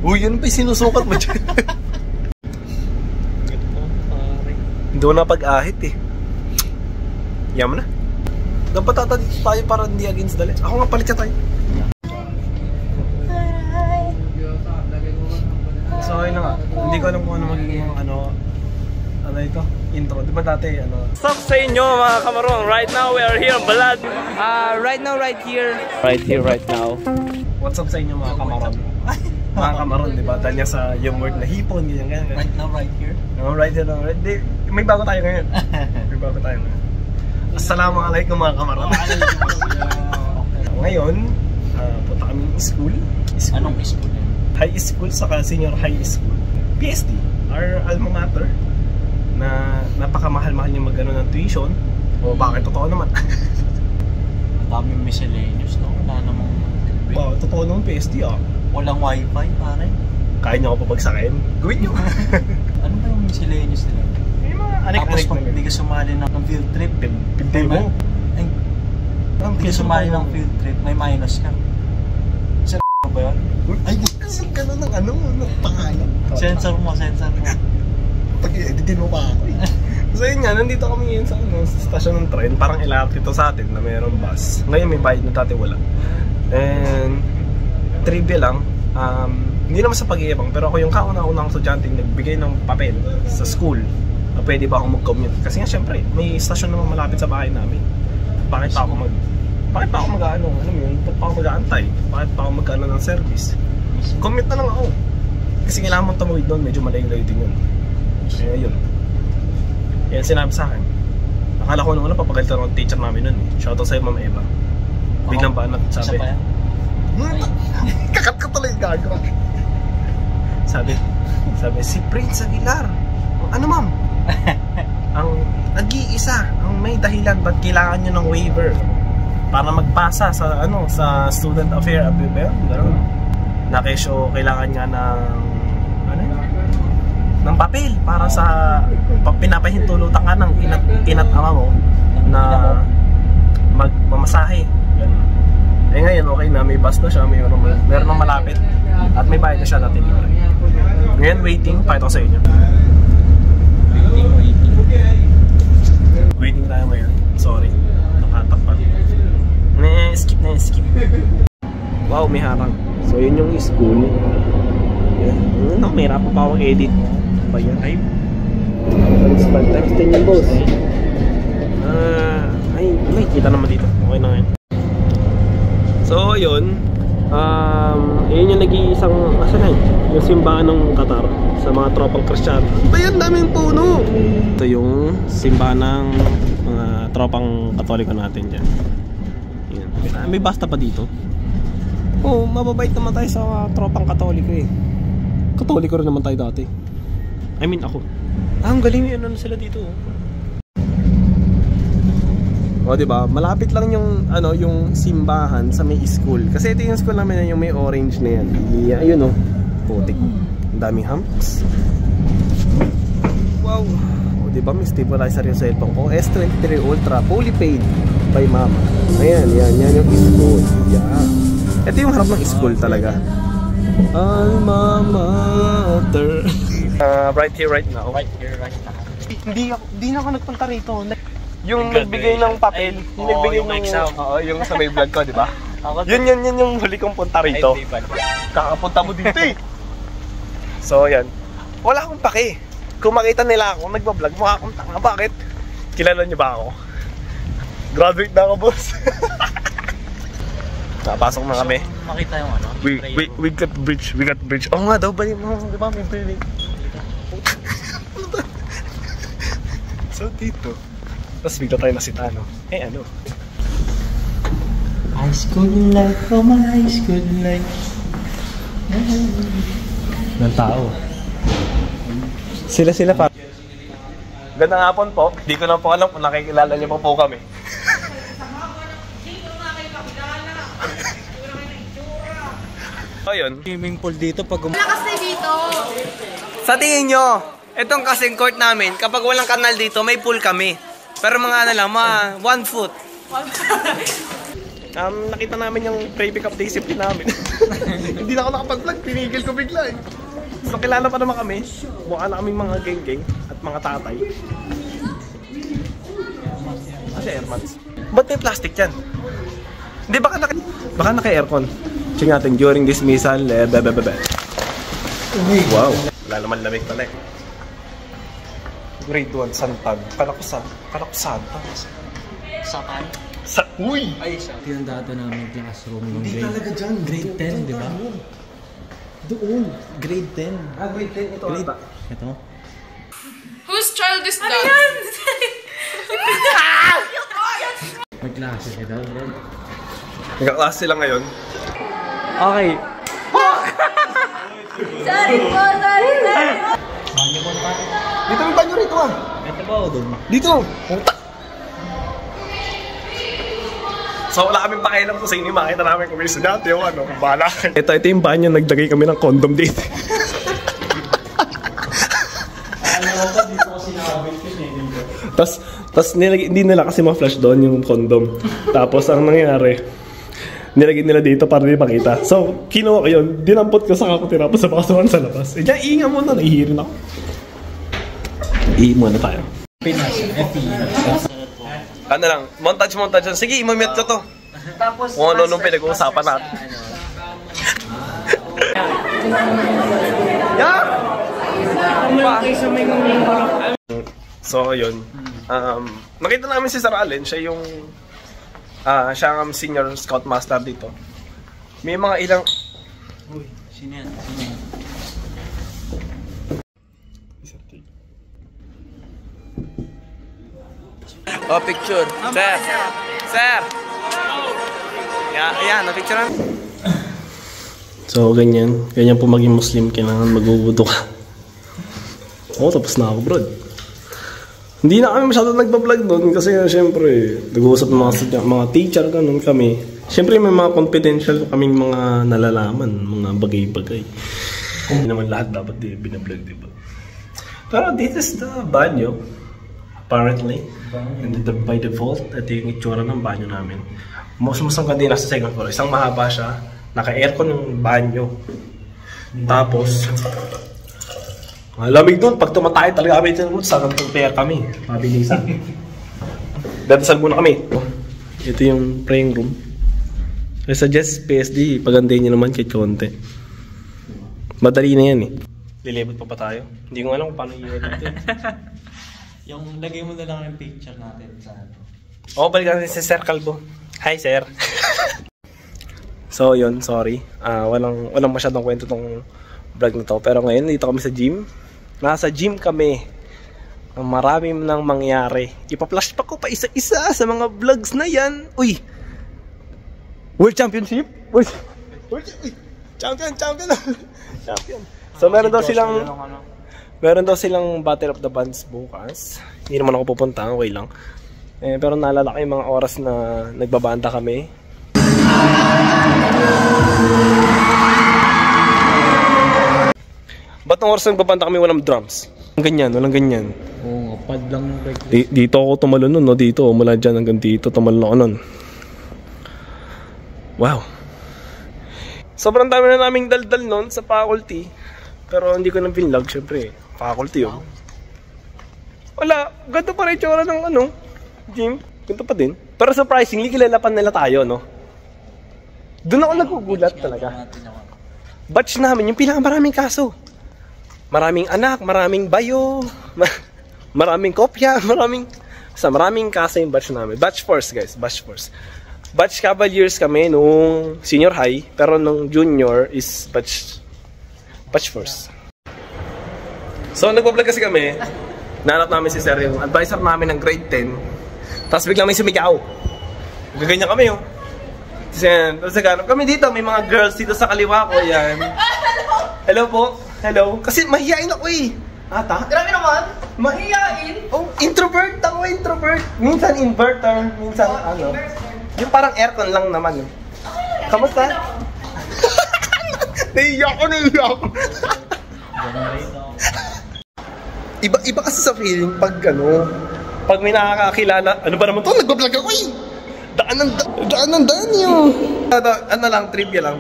Uy, yun pa yung sinusukat mo dyan. Hindi ko na pag-ahit eh. Yaman na. Dapat ata dito tayo para hindi against the lens. Ako nga, palit ka tayo. So ayun na nga. Hindi ko alam kung ano magiging ano ito, intro. Di ba dati What's up sa inyo mga kamarong? Right now we are here in Balad. Right now, right here. Right here, right now. What's up sa inyo mga kamarong? Mga kamaron, di ba? Dahil sa yung word na hipon, ganyan. Right now, right here. Right here, right. May bago tayo ngayon. May bago tayo ngayon. Assalamualaikum mga kamaron. Ngayon, punta kami school. Anong school? High school, saka senior high school. PSD, our alma mater. Na napakamahal-mahal yung mag-ano ng tuition. O bakit? Totoo naman. Daming miscellaneous, no? Wala namang... Wow, totoo naman PSD Walang wifi, pare. Kaya nyo ako pabagsakin? Gawin nyo. Ano ba yung miscellaneous nila? May mga Tapos pag hindi ka sumali ng field trip, Pintay mo. Ay, hindi ka sumali ng field trip, may minus ka. Sa ba yun? Ay, kasi gano'n ng pangalan. Sensor mo. Pag-editin mo pa ako eh. So yun nga, nandito kami ngayon sa stasyon ng tren. Parang LRT to sa atin na mayroong bus. Ngayon may bayad na dati wala. And trivia lang, hindi naman sa pag-iibang, pero ako yung kauna-unang estudyante nagbigay ng papel sa school na pwede ba akong mag-commute. Kasi nga syempre, may stasyon naman malapit sa bahay namin. Bakit pa ako mag-ano, alam mo yun, bakit pa ako mag-aantay? Bakit pa ako mag-ano ng service? Commute na lang ako. Kasi kailangan mong tumawid doon, medyo malayo-layo din yun. Kaya yun. Yan sinabi sa akin. Akala ko naman papagalitan ng teacher namin nun eh. Shoutout sa'yo, Ma'am Eva. Biglang ba sabi? Kakat ka talaga gago. Sabi, si Prince Aguilar. Ano ma'am? Ang nag-iisa, ang may dahilan ba't kailangan nyo ng waiver para magpasa sa sa student affair abuse. Gano'n. Na kesyo kailangan nga ng papel para sa pinapahintulutan ka ng inat ama mo na magmamasahe. Gano'n. Eh ngayon okay na, may bus na siya, meron ng malapit at may bayad na siya natin libre. Ngayon waiting, pakita ko sa inyo. Waiting tayo ngayon. Sorry, nakatakpan. Skip. Wow, may harang. So yun yung school. May hirap pa akong edit. Ba yan? Ay, times 10 yung boss. Ay, may kita naman dito. Okay na ngayon. So yun, yun yung nag-iisang, yung simbahan ng Qatar sa mga tropang Kristiyano. Bayan daming puno! Ito yung simbahan ng mga tropang Katoliko natin dyan. Yan. May basta pa dito. Oo, mababait naman tayo sa tropang Katoliko eh. Katoliko rin naman tayo dati. I mean ako. Ang galing yun sila dito. O diba, malapit lang yung yung simbahan sa may school. Kasi ito yung school namin yung may orange na yan. Ayun putik. Ang daming humps. Wow. O diba, may stabilizer yung cellphone ko. S23 Ultra, fully paid by mama. Ayan, yan yung school. Yeah. Ito yung harap ng school talaga. Alma mater. Right here, right now. Hindi na ako nagpunta rito. Yung nagbigay ng papel, yung nagbigay ng exam. Oo, yung sa may vlog ko, di ba? Yun yung huli kong punta rito. Kakapunta mo dito eh. So, yan. Wala akong pake. Kung makita nila ako, nagbablog, mukha akong tanga. Bakit? Kilala niyo ba ako? Graduate na ako, boss. Napasok na kami. So, makita yung We got bridge. Oo nga daw, di ba may building? So, dito. Tapos bigla tayo nasita, High school life, oh my high school life. Ng tao. Sila pa. Gandang hapon po. Di ko na po alam kung nakikilala niyo po kami. So yun. Swimming pool dito pag Lakas na dito. Sa tingin nyo, itong kasing court namin, kapag walang kanal dito, may pool kami. Pero mga 1 foot. nakita namin yung pre-pick up discipline namin. Hindi na ako nakapag-vlog, pinigil ko bigla eh. So kilala pa naman kami, mukha na kaming mga geng-geng at mga tatay. Kasi airmats. Ba't may plastic yan? Hindi, baka naka-aircon. Check natin, during dismissal, wow, wala naman lamig pala eh. Grade 1, Santag. Kalakusan. Satan? Uy! Ay, siya. Yung data namin classroom ng Hindi talaga dyan. grade 10, di ba? Doon. Grade 10. Grade 10. Ito Grade. ata. Ito? Whose child is that? May klase ito, bro. Nagkaklase lang ngayon. Okay. Sorry po. Dito may banyo rito ah. Ito ba o doon? Dito. Puta. So wala kaming pakialam kung sino yung makita namin kung may estudyante o ano. Bahala kayo. Ito yung banyo. Nagdagay kami ng condom dito. Alam mo ba, dito ko sinabit yun eh. Tapos hindi nila kasi ma-flash doon yung condom. Tapos ang nangyari, nilagay nila dito para di makita. So, kinuha ko yun, dinampot ko sa kako tinapos sa pakasuhan sa labas. Eh, dyan, iinga muna, nahihirin ako. Muna tayo. Pinas. Ano lang, montage. Sige, imamute ko to. Tapos, Kung ano nung pinag-uusapan natin. Yeah! So, yun. Nakita namin si Sir Allen, siya yung siya ang senior scoutmaster dito. May mga ilang... Uy, sino yan? Oh, picture. Sir! Ayan, na-picturean. So, ganyan. Ganyan po maging Muslim, kailangan magbubuto ka. Tapos na ako, bro. Hindi na kami masyadong nagpa-vlog doon kasi syempre, nag-uusap ng mga teacher, ganun kami. Syempre may mga confidential kaming mga nalalaman, mga bagay-bagay. Hindi naman lahat dapat binablog, diba? Pero this is the banyo, apparently. And by default, ito yung itsura ng banyo namin. Mas ang ganda nasa second floor. Isang mahaba siya, naka-aircon yung banyo. Tapos, lamig doon, pag tumatay talaga kami dito, sa kantong pair kami. Mabilisan. Dadasal muna kami. Ito yung praying room. I suggest PSD, pagandahin nyo naman kahit konti. Madali na yan eh. Lilibot pa tayo? Hindi ko alam kung paano i-edit dito. Yung lagay mo na lang yung picture natin sa ano. Balikan natin si Sir Calvo. Hi, Sir. So, yun, sorry. Walang masyadong kwento tong vlog na to. Pero ngayon, dito kami sa gym. Nasa gym kami. Marami nang mangyari. Ipa-flash pa ko pa isa-isa sa mga vlogs na yan. Uy! World Championship? Uy! Champion! So, meron daw silang Battle of the Bands bukas. Hindi naman ako pupunta, okay lang. Pero naalala ko yung mga oras na nagbabanda kami. Ba't ang oras nagbabanda kami walang drums? Walang ganyan. Oo, pad lang. Dito ako tumalon nun, no? Dito, mula dyan hanggang dito, tumalon ako nun. Wow. Sobrang dami na naming daldal nun sa faculty. Pero hindi ko nang pinlog, syempre. Faculty yun. Wala, ganito pa rin itsura ng gym. Ganito pa din. Pero surprisingly, kilala pa nila tayo, no? Doon ako nagugulat talaga. Batch namin, yung pinakamaraming kaso. Maraming anak, maraming bayo, maraming kopya, maraming kaso yung batch namin. Batch force, guys, batch force. Batch Cavaliers kami nung senior high, pero nung junior is batch force. So, nagpa-vlog kasi kami. Nahanap namin si Sir, yung advisor namin ng grade 10. Tapos biglang may sumigaw. Gaganyan kami, oh. Tapos naghanap kami dito. May mga girls dito sa kaliwa ko. Yan. Hello po. Hello. Kasi mahihain ako eh. Ata? Grabe naman. Mahihain. Oh, introvert ako, introvert. Minsan inverter. Minsan ano. Yung parang aircon lang naman. Eh. Kamusta? Naiiyak ko. Iba kasi sa feeling pag may nakakakilala. Ano ba naman to? Nagbablog ako eh. Daan yun. Ano lang, trivia.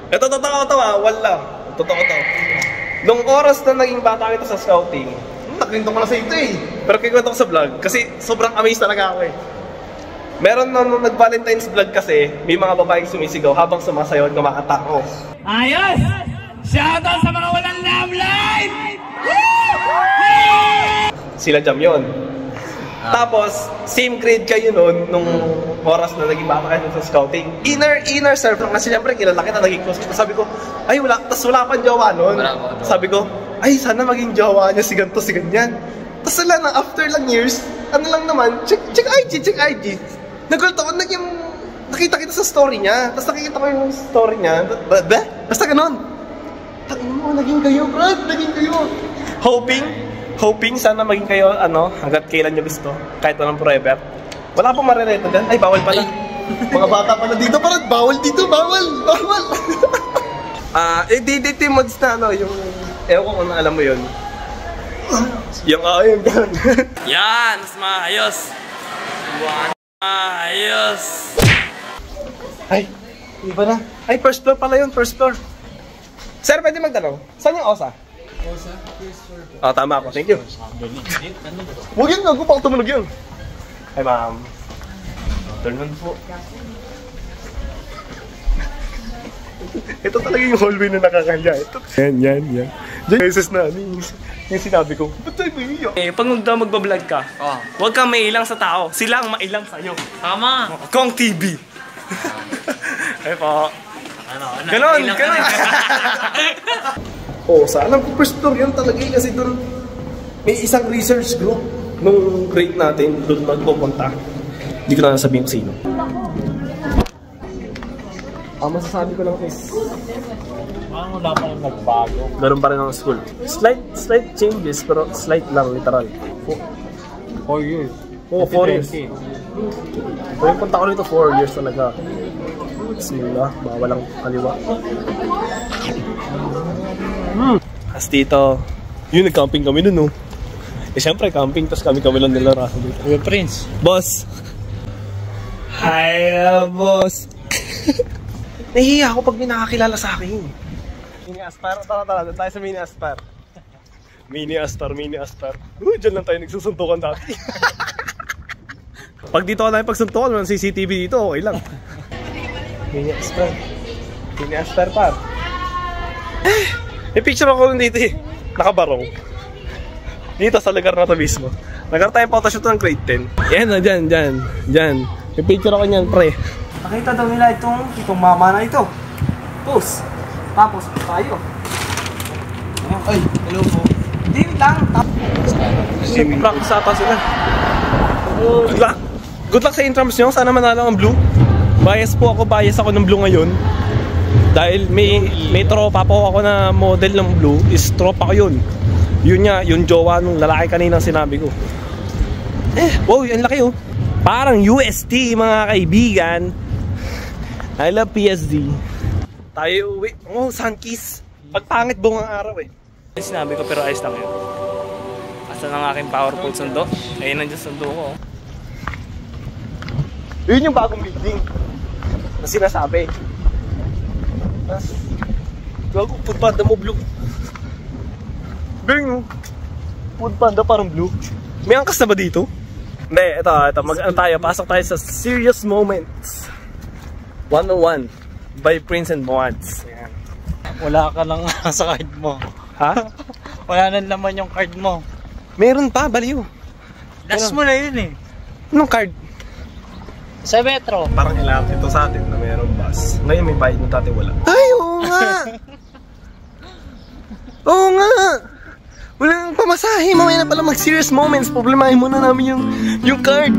Ito, totoo to ah, wala. Totoo to. Nung oras na naging bata kita sa scouting, nakwento ko na sa ito eh. Pero kikwento ko sa vlog, kasi sobrang amazed talaga ako eh. Meron nung nag-Valentine's vlog kasi, may mga babaeng sumisigaw habang sumasayaw at kumakanta ko. Ayos! Shoutout sa mga walang love life! Sila Jam yun. Tapos, same grade kayo nun, nung oras na naging bata kayo sa scouting. Inner circle kasi siyempre kilala kita, naging close kita. Sabi ko, ay wala, tas wala pang jowa nun. Sabi ko, ay sana maging jowa niya si ganito, si ganyan. Tas wala na, after lang years, ano lang naman, check IG. Nagulat ako, nakita kita sa story niya. Tapos nakikita ko yung story niya. Basta ganun. Tangin mo, naging kayo, Brad, naging kayo. Hoping sana maging kayo, hanggat kailan nyo gusto. Kahit anong forever. Wala pong marireto dyan. Ay, bawal pala. Mga bata pala dito, parang bawal dito, bawal. Dito yung mods na yung, ewan ko kung alam mo yun. Yung ayun, ganun. Yan, mas maayos. Ayos. Ay, iba na. Ay, first floor pala yun, first floor. Sir, pwede magtanong, saan yung OSA? OSA? First floor. Tama ako, thank you. Huwag yun, gago pa ako tumunog yun. Ay, ma'am. Turn on po. Ito talaga yung hallway na nakakaya. Ito. Yan. Diyan beses na, yung sinabi ko, ba't tayo maiiyak? Pag magbablog ka, huwag kang mailang sa tao. Sila ang mailang sa'yo. Tama. Kong TV. Ay po. Ganon. Sana first floor yun talaga kasi doon may isang research group nung grade natin doon magpupunta. Hindi ko na sabihin kung sino. Ang masasabi ko lang is Wala pa rin nagbago. ganun pa rin ang school. Slight changes pero slight lang, literal. 4 years. 4 years. Kung yung punta ko rito 4 years talaga. Bismillah, bawal ang kaliwa. As dito, yun nag-camping kami nun, no? Siyempre camping, tapos kami lang nila raso dito. Kuya Prince. Boss! Hi, boss! Nahihiya ako pag may nakakilala sa akin. Mini Aspar, tara, tayo sa Mini Aspar. Mini Aspar. Diyan lang tayo nagsusuntukan dati. Pag dito ka na pagsuntukan, may CCTV dito, okay lang. Mini Aspar par. May picture ako dito eh. Nakabarong. Dito sa lugar na to mismo. Nagkaroon tayong photoshoot ng grade 10. Yan na, dyan. May picture ako niyan, pre. Nakita daw nila itong mama na ito. Tapos tayo. Ay, hello po. Hindi lang. Practice ata sila. Good luck sa intrams nyo. Sana manalo ang blue. Bias ako ng blue ngayon. Dahil may tropa po ako na model ng blue. Is tropa ko yun. Yun nga, yung jowa nung lalaki kaninang sinabi ko. Wow, ang laki oh. Parang UST mga kaibigan. I love PSD. Tayo uwi. Oh, sunkiss. Pagpangit buong ang araw eh. Sinabi ko pero ayos lang yun. Asan ang aking powerful sundo? Ayun nandiyan sundo ko. Yun yung bagong building na sinasabi. Gago, food panda mo blue. Galing mo. Food panda parang blue. May angkas na ba dito? Hindi, ito. Tayo. Pasok tayo sa Serious Moments 101 by Prince and Mods. Wala ka lang sa card mo. Ha? Wala na naman yung card mo. Meron pa, baliw. Last mo na yun eh. Anong card? Sa Metro. Parang ilap ito sa atin na mayroong bus. Ngayon may bayad na dati wala. Ay, oo nga! Oo nga! Walang pamasahe. Mamaya na pala mag-serious moments. Problemahin muna namin yung card.